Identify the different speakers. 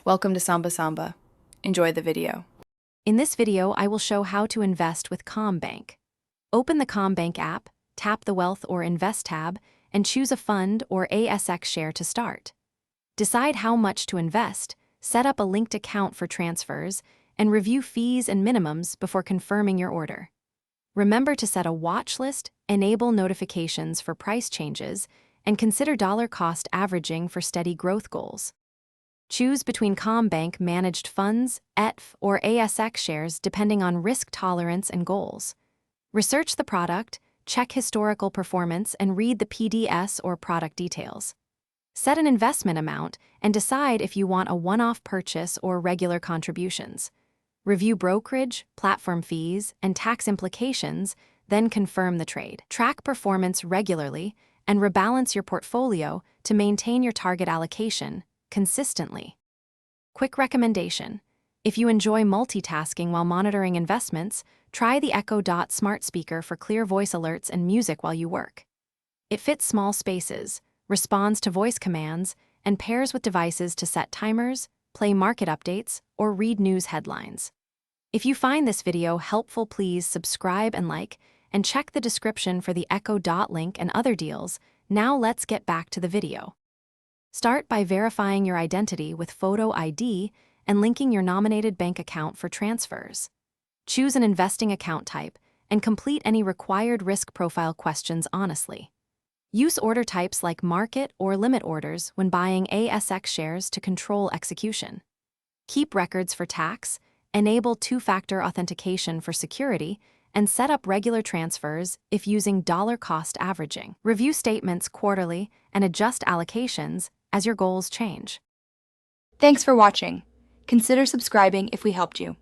Speaker 1: Welcome to Samba Samba. Enjoy the video.
Speaker 2: In this video, I will show how to invest with CommBank. Open the CommBank app, tap the Wealth or Invest tab, and choose a fund or ASX share to start. Decide how much to invest, set up a linked account for transfers, and review fees and minimums before confirming your order. Remember to set a watch list, enable notifications for price changes, and consider dollar cost averaging for steady growth goals. Choose between CommBank managed funds, ETF, or ASX shares depending on risk tolerance and goals. Research the product, check historical performance, and read the PDS or product details. Set an investment amount and decide if you want a one-off purchase or regular contributions. Review brokerage, platform fees, and tax implications, then confirm the trade. Track performance regularly and rebalance your portfolio to maintain your target allocation consistently. Quick recommendation: if you enjoy multitasking while monitoring investments, try the Echo Dot smart speaker for clear voice alerts and music while you work. It fits small spaces, responds to voice commands, and pairs with devices to set timers, play market updates, or read news headlines. If you find this video helpful, please subscribe and like, and check the description for the Echo Dot link and other deals. Now let's get back to the video. Start by verifying your identity with photo ID and linking your nominated bank account for transfers. Choose an investing account type and complete any required risk profile questions honestly. Use order types like market or limit orders when buying ASX shares to control execution. Keep records for tax, enable two-factor authentication for security, and set up regular transfers if using dollar cost averaging. Review statements quarterly and adjust allocations as your goals change.
Speaker 3: Thanks for watching. Consider subscribing if we helped you.